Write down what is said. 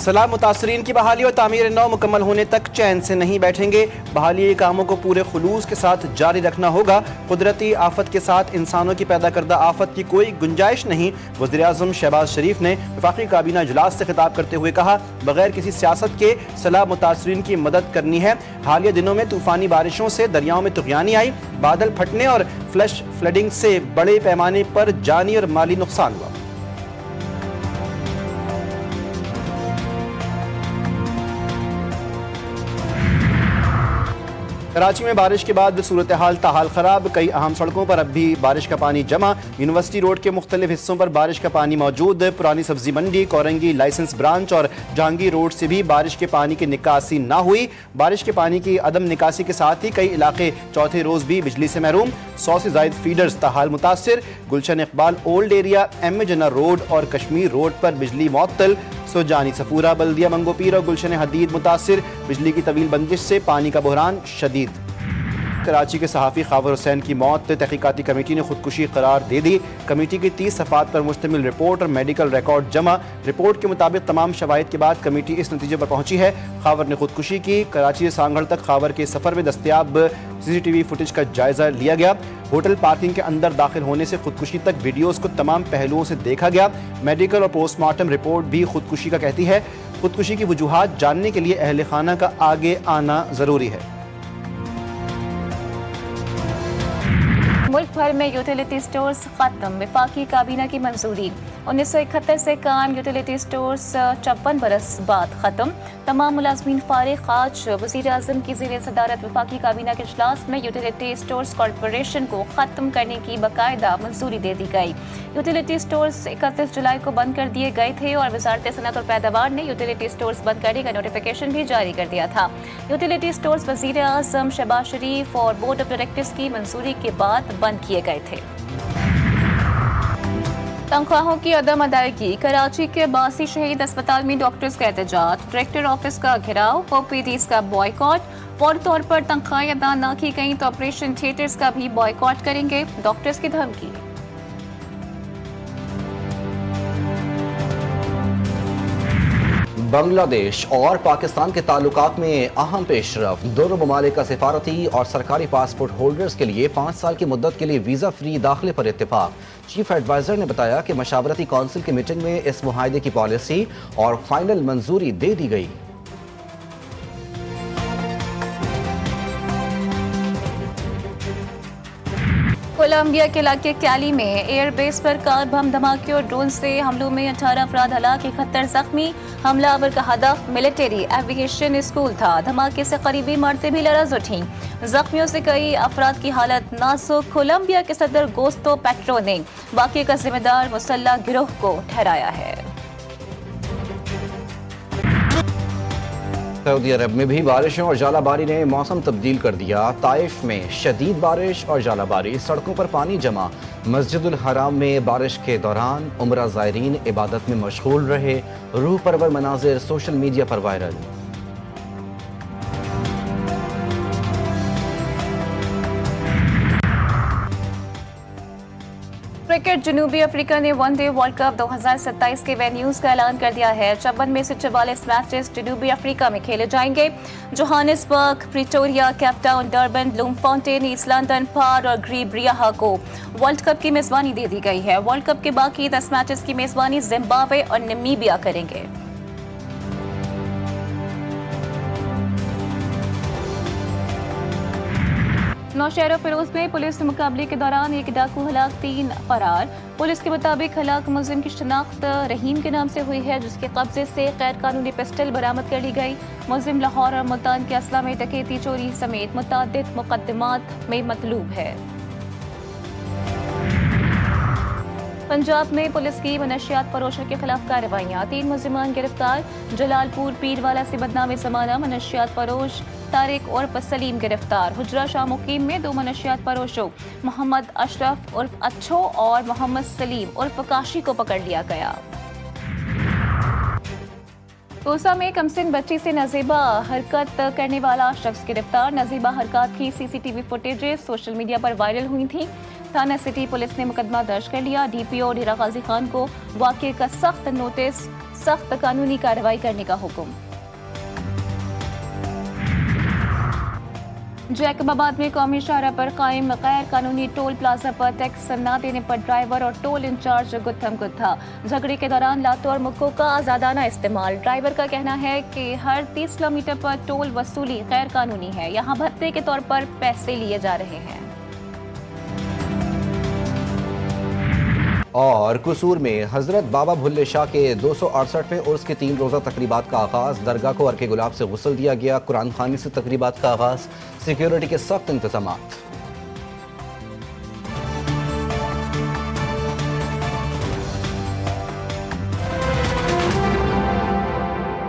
सैलाब मुतासरीन की बहाली और तामीर नौ मुकम्मल होने तक चैन से नहीं बैठेंगे। बहाली कामों को पूरे खुलूस के साथ जारी रखना होगा। कुदरती आफत के साथ इंसानों की पैदा करदा आफत की कोई गुंजाइश नहीं। वज़ीर आज़म शहबाज शरीफ ने वफाकी काबीना इजलास से खिताब करते हुए कहा, बगैर किसी सियासत के सैलाब मुतासरीन की मदद करनी है। हालिया दिनों में तूफानी बारिशों से दरियाओं में तुग़यानी आई, बादल फटने और फ्लैश फ्लडिंग से बड़े पैमाने पर जानी और माली नुकसान हुआ। कराची में बारिश के बाद सूरत हाल ताहाल खराब। कई अहम सड़कों पर अब भी बारिश का पानी जमा। यूनिवर्सिटी रोड के मुख्तलिफ हिस्सों पर बारिश का पानी मौजूद। पुरानी सब्जी मंडी, कोरंगी लाइसेंस ब्रांच और जहांगीर रोड से भी बारिश के पानी की निकासी ना हुई। बारिश के पानी की अदम निकासी के साथ ही कई इलाके चौथे रोज भी बिजली से महरूम। 100 से ज्यादा फीडर्स ताहाल मुतासिर। Gulshan Iqbal old area, M A Jinnah road और कश्मीर रोड पर बिजली मुअत्तल। सुजानी सफूरा, बल्दिया मंगोपीर और गुलशन हदीद मुतासिर। बिजली की तवील बंदिश से पानी का बहरान शदीद। कराची के सहाफ़ी खावर हुसैन की मौत तहकीकाती कमेटी ने खुदकुशी करार दे दी। कमेटी की 30 सफ़ात पर मुश्तमिल रिपोर्ट और मेडिकल रिकॉर्ड जमा। रिपोर्ट के मुताबिक तमाम शवाहिद के बाद कमेटी इस नतीजे पर पहुंची है, खावर ने खुदकुशी की। कराची से सांगड़ तक खावर के सफ़र में दस्तयाब CCTV फुटेज का जायजा लिया गया। होटल पार्किंग के अंदर दाखिल होने से खुदकुशी तक वीडियोज़ को तमाम पहलुओं से देखा गया। मेडिकल और पोस्टमार्टम रिपोर्ट भी खुदकुशी का कहती है। खुदकुशी की वजूहात जानने के लिए अहले खाना का आगे आना ज़रूरी है। मुल्क भर में यूटिलिटी स्टोर्स खत्म, वफाकी काबीना की मंजूरी। 1971 से कायम यूटिलिटी स्टोर्स 56 बरस बाद खत्म। तमाम मुलाजमीन फारिग। आज वज़ीर आज़म की ज़ेर सदारत वफाकी काबीना के इजलास में यूटिलिटी स्टोर्स कॉरपोरेशन को ख़त्म करने की बाकायदा मंजूरी दे दी गई। यूटिलिटी स्टोर्स 31 जुलाई को बंद कर दिए गए थे और वज़ारत सनअत और पैदावार ने यूटिलिटी स्टोर्स बंद करने का नोटिफिकेशन भी जारी कर दिया था। यूटिलिटी स्टोर्स वज़ीर आज़म शहबाज शरीफ और बोर्ड ऑफ डायरेक्टर्स की मंजूरी के बाद बंद किए गए थे। तनख्वाहों की अदम अदायगी। कराची के बासी शहीद अस्पताल में डॉक्टर्स का एहतजाज। डायरेक्टर ऑफिस का घेराव। OPDs का बॉयकॉट। फौरी तौर पर तनख्वाहें अदा न की गई तो ऑपरेशन थिएटर्स का भी बॉयकॉट करेंगे, डॉक्टर्स की धमकी। बांग्लादेश और पाकिस्तान के ताल्लुकात में अहम पेशरफ। दोनों ममालिक का सिफारती और सरकारी पासपोर्ट होल्डर्स के लिए 5 साल की मुद्दत के लिए वीज़ा फ्री दाखिले पर इत्तेफाक। चीफ एडवाइजर ने बताया कि मशावरती काउंसिल की मीटिंग में इस मुआहदे की पॉलिसी और फाइनल मंजूरी दे दी गई। कोलंबिया के इलाके कैली में एयरबेस पर कार बम धमाके और ड्रोन से हमलों में 18 अफराद हलाक, 71 जख्मी। हमलावर का हदफ मिलिट्री एविएशन स्कूल था। धमाके से करीबी इमारतें भी लरज़ उठीं। जख्मियों से कई अफराद की हालत नाजुक। कोलंबिया के सदर गोस्तो पेट्रो ने वाक़े का जिम्मेदार मुसल्लह गिरोह को ठहराया है। सऊदी अरब में भी बारिशों और जालाबारी ने मौसम तब्दील कर दिया। ताइफ में शदीद बारिश और जालाबारी, सड़कों पर पानी जमा। मस्जिदुल हराम में बारिश के दौरान उम्रा ज़ायरीन इबादत में मशगूल रहे। रूह परवर मनाजिर सोशल मीडिया पर वायरल। क्रिकेट। जनूबी अफ्रीका ने वनडे वर्ल्ड कप 2027 के वेन्यूज का ऐलान कर दिया है। 54 में से 44 मैचेस जनूबी अफ्रीका में खेले जाएंगे। Johannesburg, Pretoria, Cape Town, Durban, Bloemfontein, East London, Paarl और ग्रीब्रिया को वर्ल्ड कप की मेजबानी दे दी गई है। वर्ल्ड कप के बाकी 10 मैचेस की मेजबानी जिम्बाब्वे और नामीबिया करेंगे। नौशहरा फिरोज में पुलिस मुकाबले के दौरान एक डाकू हलाक, 3 फरार। पुलिस के मुताबिक हलाक मुलजिम की शनाख्त रहीम के नाम से हुई है, जिसके कब्जे से गैर कानूनी पिस्टल बरामद कर ली गई। मुलजिम लाहौर और मुल्तान के असला में डकैती, चोरी समेत मुतअद्दिद मुकदमात में मतलूब है। पंजाब में पुलिस की मनशियात फरोशों के खिलाफ कार्रवाइयाँ। 3 मुलजिमान गिरफ्तार। जलालपुर पीरवाला से बदनामी समाना मनशियात फरोश तारिक उर्फ सलीम गिरफ्तार। हुजरा शाह मुकीम में 2 मनशियात फरोशों मोहम्मद अशरफ उर्फ अच्छो और मोहम्मद सलीम उर्फ काशी को पकड़ लिया गया। तोसा में कमसिन बच्ची से नजीबा हरकत करने वाला शख्स गिरफ्तार। नजीबा हरकत की CCTV फुटेजेस सोशल मीडिया पर वायरल हुई थी। थाना सिटी पुलिस ने मुकदमा दर्ज कर लिया। DPO डेरा गाजी खान को वाक़े का सख्त नोटिस सख्त कानूनी कार्रवाई करने का हुक्म। जैकबाबाद में कौमी शाहरा पर कायम गैर कानूनी टोल प्लाजा पर टैक्स न देने पर ड्राइवर और टोल इंचार्ज गुत्थम गुत्था। झगड़े के दौरान लातों और मुक्कों का आजादाना इस्तेमाल। ड्राइवर का कहना है कि हर 30 किलोमीटर पर टोल वसूली गैर कानूनी है। यहाँ भत्ते के तौर पर पैसे लिए जा रहे हैं। और कसूर में हजरत बाबा भुल्ले शाह के 268वें उर्स की 3 रोज़ा तकरीबात का आगाज़। दरगाह को अर्के गुलाब से गुस्ल दिया गया। कुरान खानी से तकरीबात का आगाज़। सिक्योरिटी के सख्त इंतजामात।